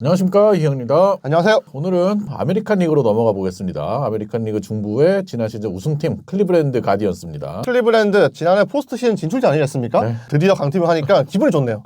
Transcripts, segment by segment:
안녕하십니까, 이형입니다. 안녕하세요. 오늘은 아메리칸 리그로 넘어가 보겠습니다. 아메리칸 리그 중부의 지난 시즌 우승팀 클리브랜드 가디언스입니다. 클리브랜드 지난해 포스트 시즌 진출자 아니겠습니까? 네. 드디어 강팀을 하니까 기분이 좋네요.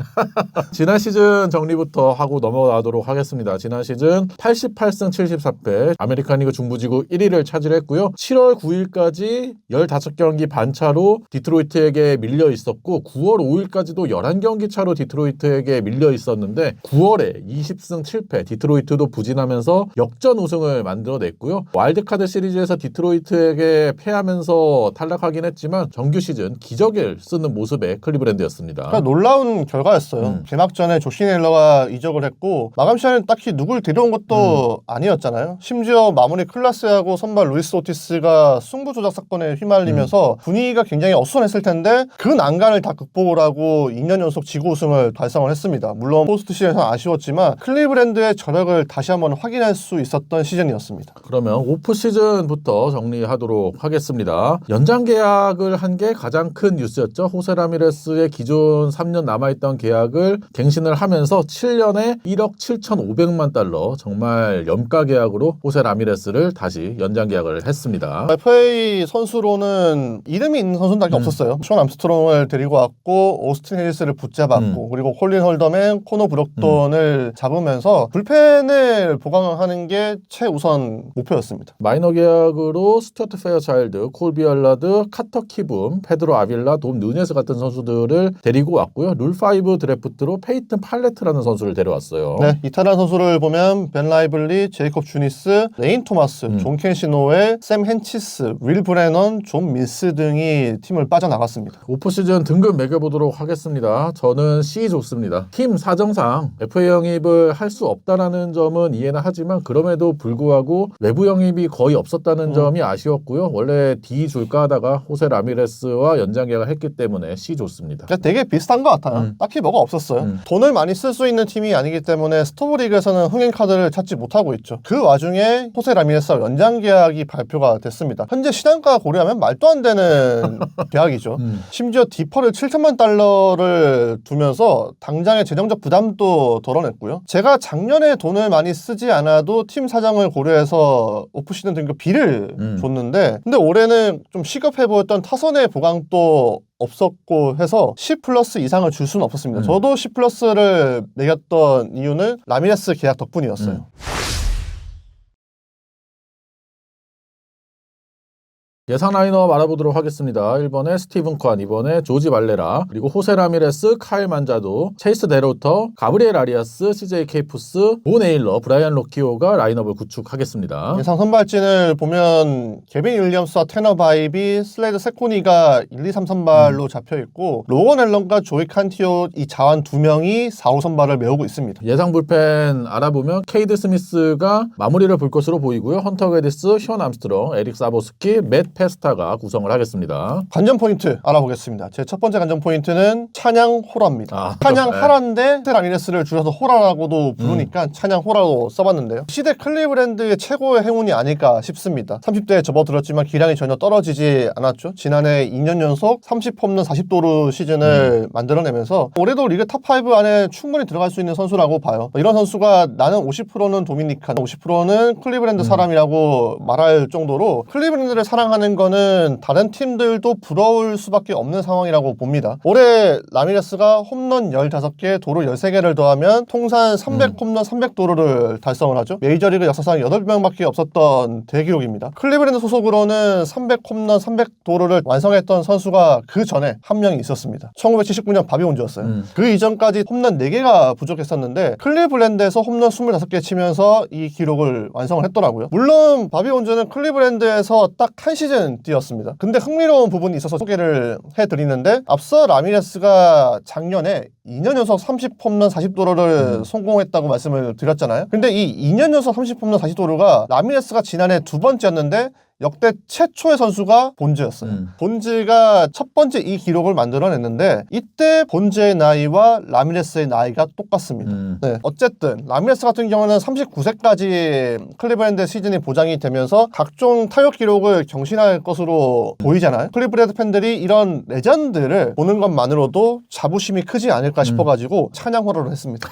지난 시즌 정리부터 하고 넘어가도록 하겠습니다. 지난 시즌 88승 74패 아메리칸 리그 중부지구 1위를 차지했고요. 7월 9일까지 15경기 반차로 디트로이트에게 밀려 있었고 9월 5일까지도 11경기 차로 디트로이트에게 밀려 있었는데 9월에 20승 7패 디트로이트도 부진하면서 역전 우승을 만들어냈고요. 와일드카드 시리즈에서 디트로이트에게 패하면서 탈락하긴 했지만 정규 시즌 기적을 쓰는 모습의 클리브랜드였습니다. 그러니까 놀라운 결과였어요. 개막전에 조시 넬러가 이적을 했고 마감 시간에 딱히 누굴 데려온 것도 아니었잖아요. 심지어 마무리 클라스하고 선발 루이스 오티스가 승부 조작 사건에 휘말리면서 분위기가 굉장히 어수선했을 텐데 그 난간을 다 극복을 하고 2년 연속 지구 우승을 달성을 했습니다. 물론 포스트 시즌에서 아쉬웠지만 클리브랜드의 저력을 다시 한번 확인할 수 있었던 시즌이었습니다. 그러면 오프 시즌부터 정리하도록 하겠습니다. 연장 계약을 한 게 가장 큰 뉴스였죠. 호세 라미레스의 기존 3년 남아있던 계약을 갱신을 하면서 7년에 1억 7,500만 달러 정말 염가 계약으로 호세 라미레스를 다시 연장 계약을 했습니다. FA 선수로는 이름이 있는 선수는 딱히 없었어요. 션 암스트롱을 데리고 왔고 오스틴 해리스를 붙잡았고 그리고 콜린 홀더맨, 코너 브록돈을 잡으면서 불펜을 보강하는 게 최우선 목표였습니다. 마이너 계약으로 스튜어트 페어차일드, 콜비 얼라드, 카터 키붐, 페드로 아빌라, 돔 누네스 같은 선수들을 데리고 왔고요. 룰5 드래프트로 페이튼 팔레트라는 선수를 데려왔어요. 네, 이탈리안 선수를 보면 벤 라이블리, 제이콥 주니스, 레인 토마스, 존 켄시노에, 샘 헨치스, 윌 브레넌, 존 민스 등이 팀을 빠져나갔습니다. 오프시즌 등급 매겨보도록 하겠습니다. 저는 C 좋습니다. 팀 사정상 FA 영입을 할 수 없다라는 점은 이해는 하지만 그럼에도 불구하고 외부 영입이 거의 없었다는 점이 아쉬웠고요. 원래 D 줄까 하다가 호세 라미레스와 연장 계약을 했기 때문에 C 좋습니다. 그러니까 되게 비슷한 것 같아요. 딱히 뭐가 없었어요. 돈을 많이 쓸 수 있는 팀이 아니기 때문에 스토브리그에서는 흥행 카드를 찾지 못하고 있죠. 그 와중에 호세 라미레스와 연장 계약이 발표가 됐습니다. 현재 시장가 고려하면 말도 안 되는 계약이죠. 심지어 디퍼를 7천만 달러를 두면서 당장의 재정적 부담도 덜어냈고요. 제가 작년에 돈을 많이 쓰지 않아도 팀 사정을 고려해서 오프시즌 등급 B를 줬는데 근데 올해는 좀 시급해 보였던 타선의 보강도 없었고 해서 C 플러스 이상을 줄 수는 없었습니다. 저도 C 플러스를 매겼던 이유는 라미레스 계약 덕분이었어요. 예상 라인업 알아보도록 하겠습니다. 1번에 스티븐 ኳ, 2번에 조지 발레라, 그리고 호세 라미레스, 카일 만자도, 체이스 데로터, 가브리엘 아리아스, CJ 케이푸스, 보 네일러, 브라이언 로키오가 라인업을 구축하겠습니다. 예상 선발진을 보면 케빈 윌리엄스와 테너 바이비, 슬레이드 세코니가 1, 2, 3 선발로 잡혀있고 로건 앨런과 조이 칸티오 이 자완 2명이 4, 5 선발을 메우고 있습니다. 예상 불펜 알아보면 케이드 스미스가 마무리를 볼 것으로 보이고요. 헌터 게디스, 션 암스트롱, 에릭 사보스키, 맷 페스타가 구성을 하겠습니다. 관전 포인트 알아보겠습니다. 제 첫 번째 관전 포인트는 찬양 호라입니다. 찬양 네. 하라인데 라미레스를 줄여서 호라라고도 부르니까 찬양 호라로 써봤는데요. 시대 클리브랜드의 최고의 행운이 아닐까 싶습니다. 30대에 접어들었지만 기량이 전혀 떨어지지 않았죠. 지난해 2년 연속 30홈런 40도루 시즌을 만들어내면서 올해도 리그 탑5 안에 충분히 들어갈 수 있는 선수라고 봐요. 이런 선수가 나는 50%는 도미니칸, 50%는 클리브랜드 사람이라고 말할 정도로 클리브랜드를 사랑하는 거는 다른 팀들도 부러울 수밖에 없는 상황이라고 봅니다. 올해 라미레스가 홈런 15개, 도루 13개를 더하면 통산 300홈런 300도루를 달성을 하죠. 메이저리그 역사상 8명밖에 없었던 대기록입니다. 클리브랜드 소속으로는 300홈런 300도루를 완성했던 선수가 그 전에 한 명이 있었습니다. 1979년 바비 온즈였어요. 그 이전까지 홈런 4개가 부족했었는데 클리브랜드에서 홈런 25개 치면서 이 기록을 완성을 했더라고요. 물론 바비 온즈는 클리브랜드에서 딱 한 시즌 뛰었습니다. 근데 흥미로운 부분이 있어서 소개를 해드리는데 앞서 라미레스가 작년에 2년 연속 30홈런 40도루를 성공했다고 말씀을 드렸잖아요. 근데 이 2년 연속 30홈런 40도루가 라미레스가 지난해 두 번째였는데 역대 최초의 선수가 본즈였어요. 본즈가 첫 번째 이 기록을 만들어냈는데 이때 본즈의 나이와 라미레스의 나이가 똑같습니다. 네, 어쨌든 라미레스 같은 경우는 39세까지 클리브랜드 시즌이 보장이 되면서 각종 타격 기록을 경신할 것으로 보이잖아요. 클리브랜드 팬들이 이런 레전드를 보는 것만으로도 자부심이 크지 않을까 싶어가지고 찬양 호러를 했습니다.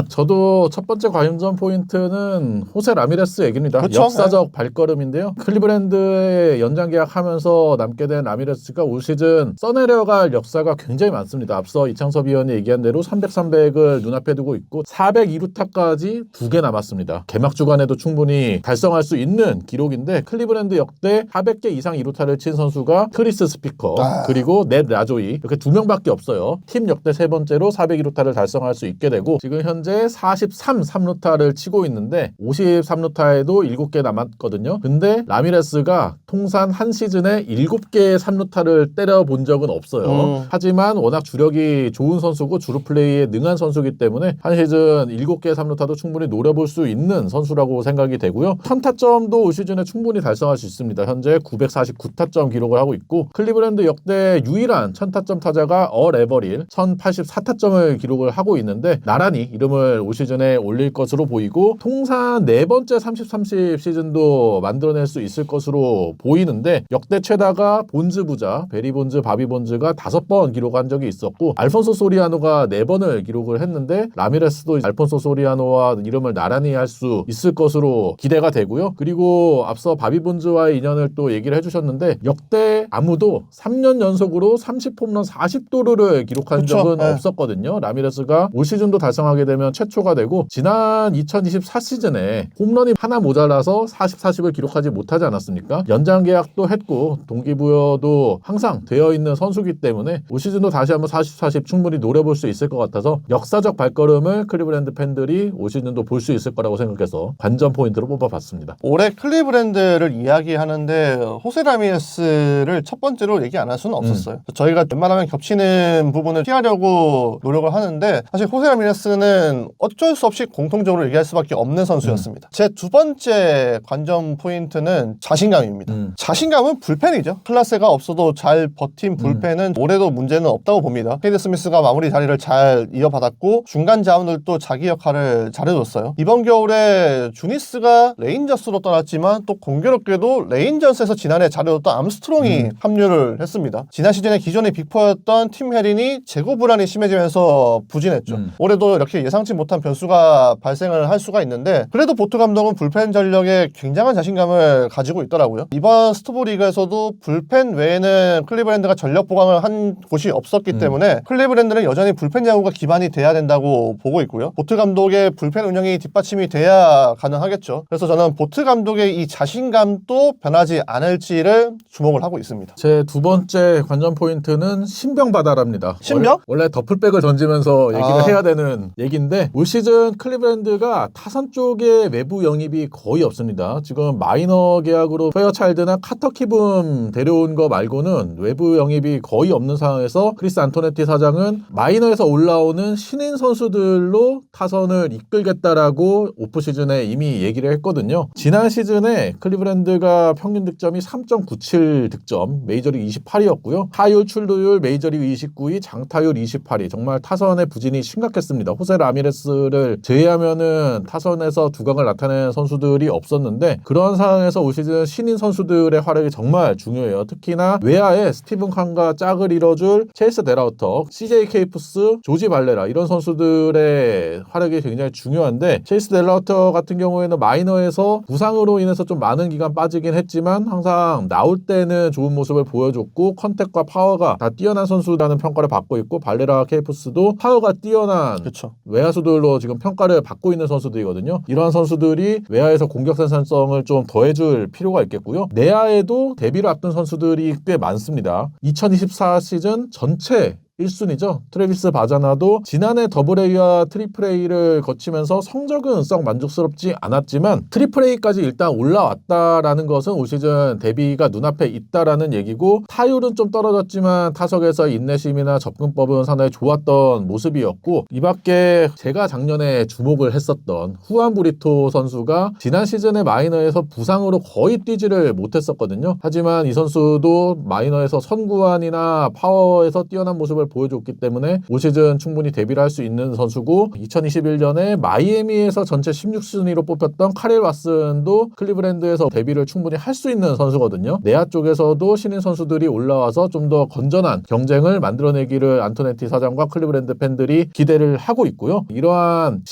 저도 첫 번째 관전 포인트는 호세 라미레스 얘기입니다. 그쵸? 역사적 발걸음인데요. 클리브랜드에 연장 계약하면서 남게 된 라미레스가 올 시즌 써내려갈 역사가 굉장히 많습니다. 앞서 이창섭 위원이 얘기한 대로 300, 300을 눈앞에 두고 있고 402루타까지 2개 남았습니다. 개막 주간에도 충분히 달성할 수 있는 기록인데 클리브랜드 역대 400개 이상 2루타를 친 선수가 크리스 스피커 그리고 넷 라조이 이렇게 2명밖에 없어요. 팀 역대 세 번째로 402루타를 달성할 수 있게 되고 지금 현재 43 3루타를 치고 있는데 53루타에도 7개 남았거든요. 근데 라미레스가 통산 한 시즌에 7개의 3루타를 때려본 적은 없어요. 하지만 워낙 주력이 좋은 선수고 주루 플레이에 능한 선수이기 때문에 한 시즌 7개의 3루타도 충분히 노려볼 수 있는 선수라고 생각이 되고요. 1000타점도 올 시즌에 충분히 달성할 수 있습니다. 현재 949타점 기록을 하고 있고 클리브랜드 역대 유일한 1000타점 타자가 에버릴 1084타점을 기록을 하고 있는데 나란히 이름을 올 시즌에 올릴 것으로 보이고 통산 네 번째 30-30 시즌도 만들어낼 수 있을 것으로 보이는데 역대 최다가 본즈 부자 베리 본즈, 바비 본즈가 5번 기록한 적이 있었고 알폰소 소리아노가 4번을 기록을 했는데 라미레스도 알폰소 소리아노와 이름을 나란히 할 수 있을 것으로 기대가 되고요. 그리고 앞서 바비 본즈와의 인연을 또 얘기를 해주셨는데 역대 아무도 3년 연속으로 30홈런 40도루를 기록한 적은 없었거든요. 라미레스가 올 시즌도 달성하게 되면 최초가 되고 지난 2024 시즌에 홈런이 하나 모자라서 40, 40을 기록하지 못하지 않았습니까? 연장 계약도 했고 동기부여도 항상 되어 있는 선수이기 때문에 올 시즌도 다시 한번 40, 40 충분히 노려볼 수 있을 것 같아서 역사적 발걸음을 클리브랜드 팬들이 올 시즌도 볼 수 있을 거라고 생각해서 관전 포인트로 뽑아봤습니다. 올해 클리브랜드를 이야기하는데 호세 라미레스를 첫 번째로 얘기 안 할 수는 없었어요. 저희가 웬만하면 겹치는 부분을 피하려고 노력을 하는데 사실 호세 라미레스는 어쩔 수 없이 공통적으로 얘기할 수밖에 없는 선수였습니다. 제 두 번째 관전 포인트는 자신감입니다. 자신감은 불펜이죠. 클라스가 없어도 잘 버틴 불펜은 올해도 문제는 없다고 봅니다. 케이드 스미스가 마무리 자리를 잘 이어받았고 중간 자원들도 자기 역할을 잘해줬어요. 이번 겨울에 주니스가 레인저스로 떠났지만 또 공교롭게도 레인저스에서 지난해 잘해줬던 암스트롱이 합류를 했습니다. 지난 시즌에 기존의 빅4였던 팀 해린이 재고 불안이 심해지면서 부진했죠. 올해도 이렇게 예상치 못한 변수가 발생을 할 수가 있는데 그래도 보트 감독은 불펜 전력에 굉장한 자신감을 가지고 있더라고요. 이번 스토브 리그에서도 불펜 외에는 클리브랜드가 전력 보강을 한 곳이 없었기 때문에 클리브랜드는 여전히 불펜 야구가 기반이 돼야 된다고 보고 있고요. 보트 감독의 불펜 운영이 뒷받침이 돼야 가능하겠죠. 그래서 저는 보트 감독의 이 자신감도 변하지 않을지를 주목을 하고 있습니다. 제 두 번째 관전 포인트는 신병바다랍니다. 신병? 원래 더플백을 던지면서 얘기를 해야 되는 얘기인데 올 시즌 클리브랜드가 타선 쪽에 외부 영입이 거의 없습니다. 지금 마이너 계약으로 페어차일드나 카터 키붐 데려온 거 말고는 외부 영입이 거의 없는 상황에서 크리스 안토네티 사장은 마이너에서 올라오는 신인 선수들로 타선을 이끌겠다라고 오프 시즌에 이미 얘기를 했거든요. 지난 시즌에 클리브랜드가 평균 득점이 3.97 득점, 메이저리그 28위였고요. 타율, 출루율 메이저리그 29위, 장타율 28위. 정말 타선의 부진이 심각했습니다. 호세 라미레스를 제외하면은 타선에서 두각을 나타내는 선수들이 없었는데 그런 상황에서 올 시즌 신인 선수들의 활약이 정말 중요해요. 특히나 외야에 스티븐 칸과 짝을 이뤄줄 체이스 데라우터, CJ 케이프스, 조지 발레라 이런 선수들의 활약이 굉장히 중요한데 체이스 데라우터 같은 경우에는 마이너에서 부상으로 인해서 좀 많은 기간 빠지긴 했지만 항상 나올 때는 좋은 모습을 보여줬고 컨택과 파워가 다 뛰어난 선수라는 평가를 받고 있고 발레라 케이프스도 파워가 뛰어난 외야수들로 지금 평가를 받고 있는 선수들이거든요. 이러한 선수들이 외야에서 공격 생산성을 좀 더해줄 필요가 있겠고요. 내야에도 데뷔를 앞둔 선수들이 꽤 많습니다. 2024 시즌 전체 1순위죠. 트래비스 바자나도 지난해 더블A와 트리플A를 거치면서 성적은 썩 만족스럽지 않았지만 트리플A까지 일단 올라왔다라는 것은 올 시즌 데뷔가 눈앞에 있다라는 얘기고, 타율은 좀 떨어졌지만 타석에서 인내심이나 접근법은 상당히 좋았던 모습이었고, 이 밖에 제가 작년에 주목을 했었던 후안 브리토 선수가 지난 시즌에 마이너에서 부상으로 거의 뛰지를 못했었거든요. 하지만 이 선수도 마이너에서 선구안이나 파워에서 뛰어난 모습을 보여줬기 때문에 올 시즌 충분히 데뷔를 할 수 있는 선수고, 2021년에 마이애미에서 전체 16순위로 뽑혔던 카릴 왓슨도 클리브랜드에서 데뷔를 충분히 할 수 있는 선수거든요. 내야 쪽에서도 신인 선수들이 올라와서 좀 더 건전한 경쟁을 만들어내기를 안토네티 사장과 클리브랜드 팬들이 기대를 하고 있고요. 이러한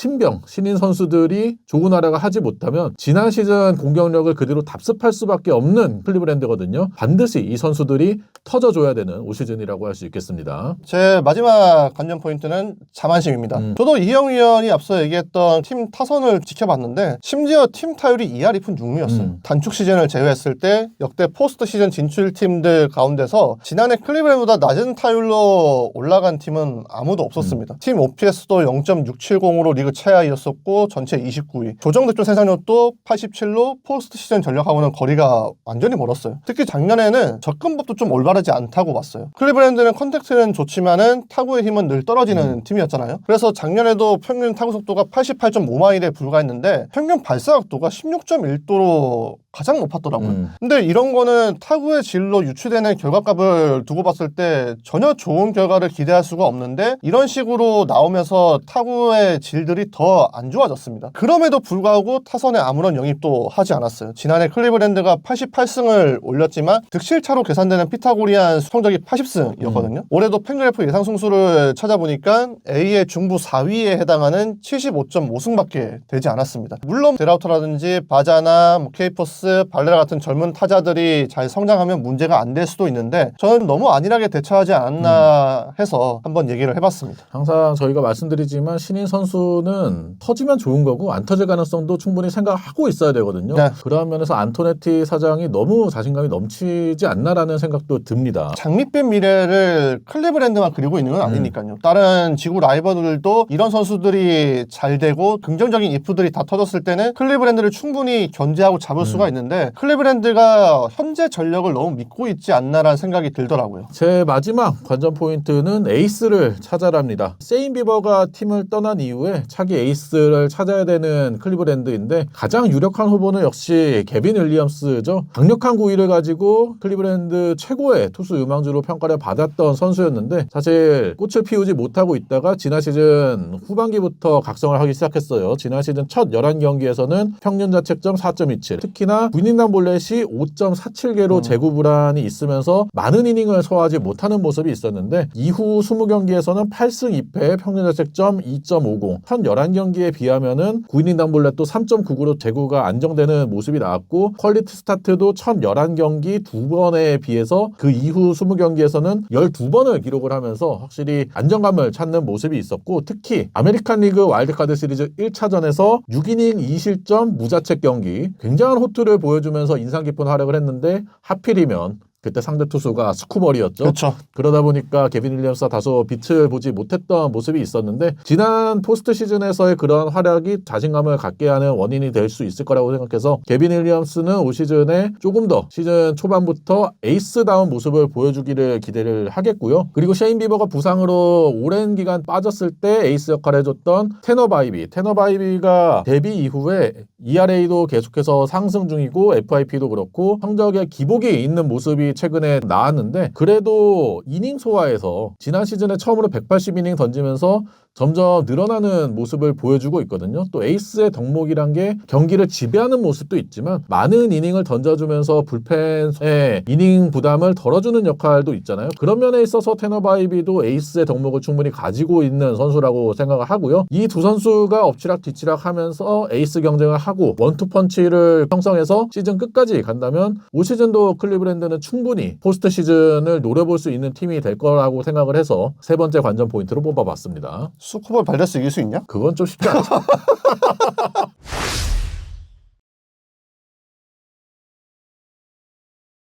신인 선수들이 좋은 활약을 하지 못하면 지난 시즌 공격력을 그대로 답습할 수밖에 없는 클리브랜드거든요. 반드시 이 선수들이 터져줘야 되는 올 시즌이라고 할 수 있겠습니다. 제 마지막 관전 포인트는 자만심입니다. 저도 이형 위원이 앞서 얘기했던 팀 타선을 지켜봤는데 심지어 팀 타율이 2할 2푼 6리였어요. 단축 시즌을 제외했을 때 역대 포스트 시즌 진출 팀들 가운데서 지난해 클리브랜드보다 낮은 타율로 올라간 팀은 아무도 없었습니다. 팀 OPS도 0.670으로 리그 최하위였었고 전체 29위. 조정득점 생산력도 87로 포스트 시즌 전력하고는 거리가 완전히 멀었어요. 특히 작년에는 접근법도 좀 올바르지 않다고 봤어요. 클리브랜드는 컨택트는 좋지만은 타구의 힘은 늘 떨어지는 팀이었잖아요. 그래서 작년에도 평균 타구 속도가 88.5마일에 불과했는데 평균 발사 각도가 16.1도로 가장 높았더라고요. 근데 이런 거는 타구의 질로 유추되는 결과값을 두고 봤을 때 전혀 좋은 결과를 기대할 수가 없는데 이런 식으로 나오면서 타구의 질들이 더 안 좋아졌습니다. 그럼에도 불구하고 타선에 아무런 영입도 하지 않았어요. 지난해 클리브랜드가 88승을 올렸지만 득실차로 계산되는 피타고리안 성적이 80승이었거든요. 올해도 팬그래프 예상 승수를 찾아보니까 A의 중부 4위에 해당하는 75.5승밖에 되지 않았습니다. 물론 데라우터라든지 바자나 케이퍼스, 발레라 같은 젊은 타자들이 잘 성장하면 문제가 안 될 수도 있는데 저는 너무 안일하게 대처하지 않았나 해서 한번 얘기를 해봤습니다. 항상 저희가 말씀드리지만 신인 선수는 터지면 좋은 거고 안 터질 가능성도 충분히 생각하고 있어야 되거든요. 네. 그러한 면에서 안토네티 사장이 너무 자신감이 넘치지 않나라는 생각도 듭니다. 장밋빛 미래를 클리브랜드만 그리고 있는 건 아니니까요. 다른 지구 라이벌들도 이런 선수들이 잘 되고 긍정적인 이프들이 다 터졌을 때는 클리브랜드를 충분히 견제하고 잡을 수가 있는데 클리브랜드가 현재 전력을 너무 믿고 있지 않나라는 생각이 들더라고요. 제 마지막 관전 포인트는 에이스를 찾아랍니다. 세인 비버가 팀을 떠난 이후에 차기 에이스를 찾아야 되는 클리브랜드인데 가장 유력한 후보는 역시 개빈 윌리엄스죠. 강력한 구위를 가지고 클리브랜드 최고의 투수 유망주로 평가를 받았던 선수였는데 사실 꽃을 피우지 못하고 있다가 지난 시즌 후반기부터 각성을 하기 시작했어요. 지난 시즌 첫 11경기에서는 평균 자책점 4.27, 특히나 구인당 볼넷이 5.47개로 재구 불안이 있으면서 많은 이닝을 소화하지 못하는 모습이 있었는데 이후 20경기에서는 8승 2패, 평균 자책점 2.50, 현 11경기에 비하면은 구인당 볼넷도 3.99로 재구가 안정되는 모습이 나왔고 퀄리티 스타트도 첫 11경기 2번에 비해서 그 이후 20경기에서는 12번을 기록을 하면서 확실히 안정감을 찾는 모습이 있었고, 특히 아메리칸 리그 와일드카드 시리즈 1차전에서 6이닝 2실점 무자책 경기 굉장한 호투를 보여주면서 인상 깊은 활약을 했는데 하필이면 그때 상대 투수가 스쿠버리였죠. 그렇죠. 그러다 보니까 개빈 윌리엄스가 다소 빛을 보지 못했던 모습이 있었는데 지난 포스트 시즌에서의 그런 활약이 자신감을 갖게 하는 원인이 될 수 있을 거라고 생각해서 개빈 윌리엄스는 올 시즌에 조금 더 시즌 초반부터 에이스다운 모습을 보여주기를 기대를 하겠고요. 그리고 셰인 비버가 부상으로 오랜 기간 빠졌을 때 에이스 역할을 해줬던 테너 바이비가 데뷔 이후에 ERA도 계속해서 상승 중이고 FIP도 그렇고 성적에 기복이 있는 모습이 최근에 나왔는데 그래도 이닝 소화에서 지난 시즌에 처음으로 180이닝 던지면서 점점 늘어나는 모습을 보여주고 있거든요. 또 에이스의 덕목이란 게 경기를 지배하는 모습도 있지만 많은 이닝을 던져주면서 불펜의 이닝 부담을 덜어주는 역할도 있잖아요. 그런 면에 있어서 테너 바이비도 에이스의 덕목을 충분히 가지고 있는 선수라고 생각을 하고요. 이 두 선수가 엎치락 뒤치락 하면서 에이스 경쟁을 하고 원투펀치를 형성해서 시즌 끝까지 간다면 올 시즌도 클리브랜드는 충분히 포스트 시즌을 노려볼 수 있는 팀이 될 거라고 생각을 해서 세 번째 관전 포인트로 뽑아봤습니다. 수쿠버 발레스 이길 수 있냐? 그건 좀 쉽지 않죠.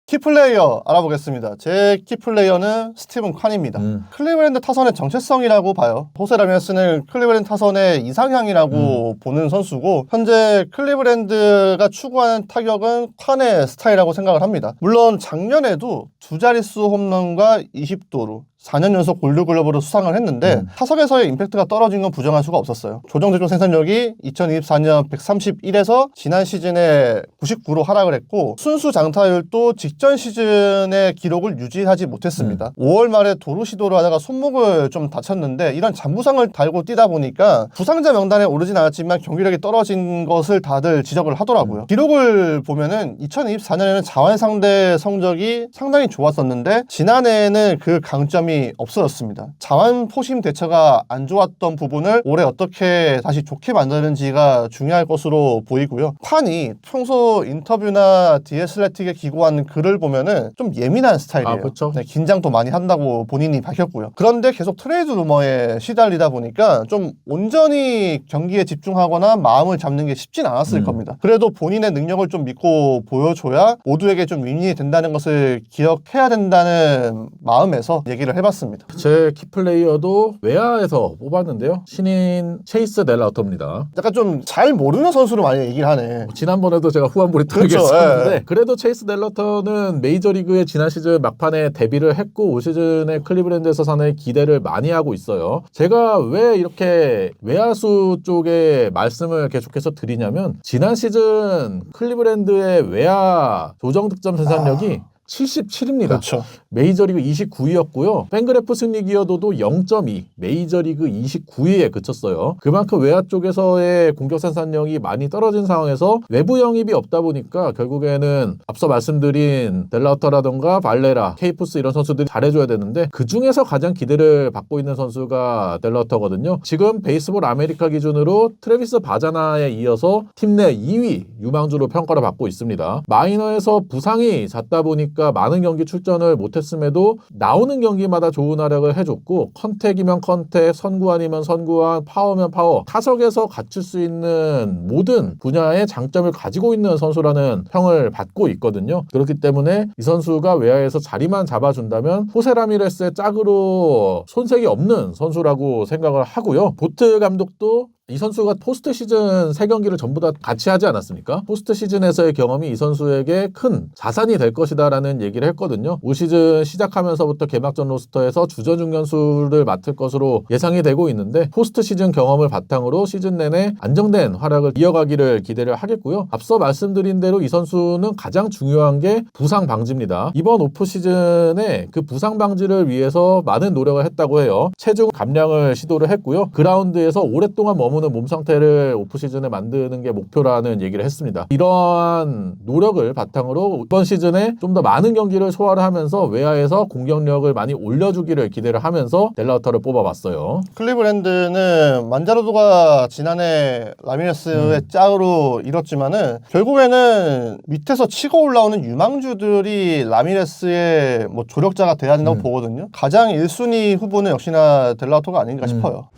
키플레이어 알아보겠습니다. 제 키플레이어는 스티븐 칸입니다. 클리브랜드 타선의 정체성이라고 봐요. 호세 라미레스는 클리브랜드 타선의 이상향이라고 보는 선수고 현재 클리브랜드가 추구하는 타격은 칸의 스타일이라고 생각을 합니다. 물론 작년에도 두 자릿수 홈런과 20도루 4년 연속 골드글러브로 수상을 했는데 타석에서의 임팩트가 떨어진 건 부정할 수가 없었어요. 조정득점 생산력이 2024년 131에서 지난 시즌에 99로 하락을 했고 순수 장타율도 직전 시즌의 기록을 유지하지 못했습니다. 5월 말에 도루 시도를 하다가 손목을 좀 다쳤는데 이런 잔부상을 달고 뛰다 보니까 부상자 명단에 오르진 않았지만 경기력이 떨어진 것을 다들 지적을 하더라고요. 기록을 보면은 2024년에는 자완 상대 성적이 상당히 좋았었는데 지난해에는 그 강점이 없어졌습니다. 자완 포심 대처가 안 좋았던 부분을 올해 어떻게 다시 좋게 만드는지가 중요할 것으로 보이고요. 칸이 평소 인터뷰나 디애슬레틱에 기고한 글을 보면은 좀 예민한 스타일이에요. 그렇죠. 네, 긴장도 많이 한다고 본인이 밝혔고요. 그런데 계속 트레이드 루머에 시달리다 보니까 좀 온전히 경기에 집중하거나 마음을 잡는 게 쉽진 않았을 겁니다. 그래도 본인의 능력을 좀 믿고 보여줘야 모두에게 좀 윈윈이 된다는 것을 기억해야 된다는 마음에서 얘기를 해봤습니다. 제 키플레이어도 외야에서 뽑았는데요. 신인 체이스 델라우터입니다. 약간 좀 잘 모르는 선수로 많이 얘기를 하네. 지난번에도 제가 후반부에 그렇죠, 얘기했었는데 예. 그래도 체이스 델러터는 메이저리그의 지난 시즌 막판에 데뷔를 했고 올 시즌에 클리브랜드에서 상당히 기대를 많이 하고 있어요. 제가 왜 이렇게 외야수 쪽에 말씀을 계속해서 드리냐면 지난 시즌 클리브랜드의 외야 조정 득점 생산력이 77입니다. 그렇죠. 메이저리그 29위였고요. 팬그래프 승리 기여도도 0.2, 메이저리그 29위에 그쳤어요. 그만큼 외야 쪽에서의 공격 생산력이 많이 떨어진 상황에서 외부 영입이 없다 보니까 결국에는 앞서 말씀드린 델라우터라던가 발레라, 케이푸스 이런 선수들이 잘해줘야 되는데 그 중에서 가장 기대를 받고 있는 선수가 델라우터거든요. 지금 베이스볼 아메리카 기준으로 트래비스 바자나에 이어서 팀 내 2위 유망주로 평가를 받고 있습니다. 마이너에서 부상이 잦다 보니까 많은 경기 출전을 못했음에도 나오는 경기마다 좋은 활약을 해줬고 컨택이면 컨택, 선구안이면 선구안, 파워면 파워 타석에서 갖출 수 있는 모든 분야의 장점을 가지고 있는 선수라는 평을 받고 있거든요. 그렇기 때문에 이 선수가 외야에서 자리만 잡아준다면 호세 라미레스의 짝으로 손색이 없는 선수라고 생각을 하고요. 보트 감독도 이 선수가 포스트 시즌 3경기를 전부 다 같이 하지 않았습니까? 포스트 시즌에서의 경험이 이 선수에게 큰 자산이 될 것이다라는 얘기를 했거든요. 올 시즌 시작하면서부터 개막전 로스터에서 주전 중견수를 맡을 것으로 예상이 되고 있는데 포스트 시즌 경험을 바탕으로 시즌 내내 안정된 활약을 이어가기를 기대를 하겠고요. 앞서 말씀드린 대로 이 선수는 가장 중요한 게 부상 방지입니다. 이번 오프 시즌에 그 부상 방지를 위해서 많은 노력을 했다고 해요. 체중 감량을 시도를 했고요. 그라운드에서 오랫동안 머무는 몸 상태를 오프 시즌에 만드는 게 목표라는 얘기를 했습니다. 이러한 노력을 바탕으로 이번 시즌에 좀 더 많은 경기를 소화를 하면서 외야에서 공격력을 많이 올려주기를 기대를 하면서 델라우터를 뽑아봤어요. 클리브랜드는 만자로도가 지난해 라미레스의 짝으로 이뤘지만은 결국에는 밑에서 치고 올라오는 유망주들이 라미레스의 뭐 조력자가 돼야 된다고 보거든요. 가장 1순위 후보는 역시나 델라우터가 아닌가 싶어요.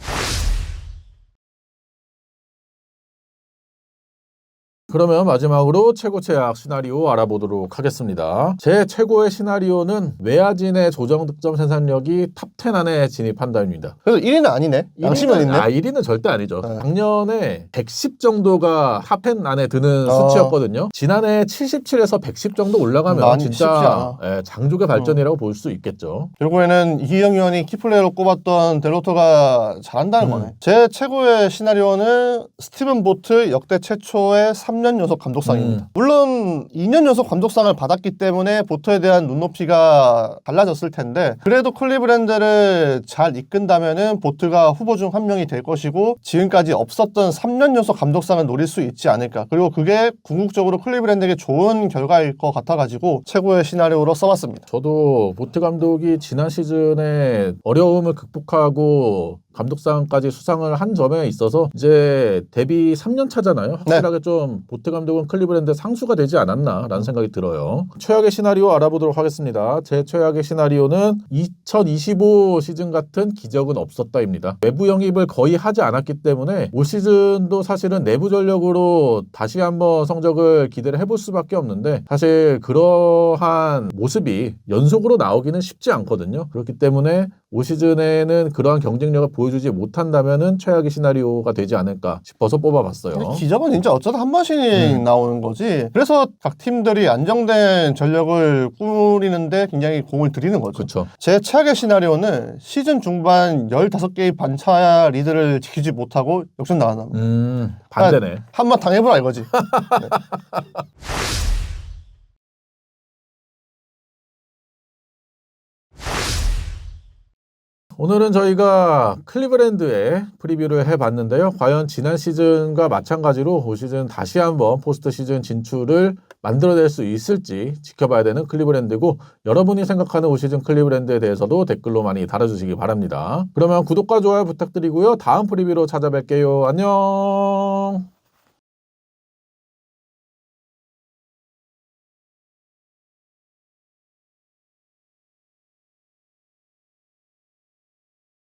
그러면 마지막으로 최고 최악 시나리오 알아보도록 하겠습니다. 제 최고의 시나리오는 외야진의 조정 득점 생산력이 탑 10 안에 진입한다입니다. 그래서 1위는 아니네. 양심은 있네. 1위는 절대 아니죠. 네. 작년에 110 정도가 탑 10 안에 드는 수치였거든요. 지난해 77에서 110 정도 올라가면 많이 쉽지 진짜 않아. 장족의 발전이라고 볼 수 있겠죠. 결국에는 이희영 의원이 키플레이어로 꼽았던 델로터가 잘한다는 거네. 제 최고의 시나리오는 스티븐 보트 역대 최초의 3년 연속 감독상입니다. 물론 2년 연속 감독상을 받았기 때문에 보트에 대한 눈높이가 달라졌을 텐데 그래도 클리브랜드를 잘 이끈다면은 보트가 후보 중 한 명이 될 것이고 지금까지 없었던 3년 연속 감독상을 노릴 수 있지 않을까. 그리고 그게 궁극적으로 클리브랜드에게 좋은 결과일 것 같아가지고 최고의 시나리오로 써봤습니다. 저도 보트 감독이 지난 시즌에 어려움을 극복하고 감독상까지 수상을 한 점에 있어서 이제 데뷔 3년 차잖아요. 확실하게 좀 보트 감독은 클리브랜드 상수가 되지 않았나라는 생각이 들어요. 최악의 시나리오 알아보도록 하겠습니다. 제 최악의 시나리오는 2025 시즌 같은 기적은 없었다입니다. 외부 영입을 거의 하지 않았기 때문에 올 시즌도 사실은 내부 전력으로 다시 한번 성적을 기대를 해볼 수밖에 없는데 사실 그러한 모습이 연속으로 나오기는 쉽지 않거든요. 그렇기 때문에 올 시즌에는 그러한 경쟁력을 보여주지 못한다면은 최악의 시나리오가 되지 않을까 싶어서 뽑아봤어요. 근데 기적은 진짜 어쩌다 한 번씩 나오는 거지. 그래서 각 팀들이 안정된 전력을 꾸리는데 굉장히 공을 들이는 거죠. 그렇죠. 제 최악의 시나리오는 시즌 중반 15개의 반차 리드를 지키지 못하고 역전 나가는 겁니다. 반대네. 한번 당해보라 이거지. 네. 오늘은 저희가 클리브랜드의 프리뷰를 해봤는데요. 과연 지난 시즌과 마찬가지로 올 시즌 다시 한번 포스트 시즌 진출을 만들어낼 수 있을지 지켜봐야 되는 클리브랜드고 여러분이 생각하는 올 시즌 클리브랜드에 대해서도 댓글로 많이 달아주시기 바랍니다. 그러면 구독과 좋아요 부탁드리고요. 다음 프리뷰로 찾아뵐게요. 안녕.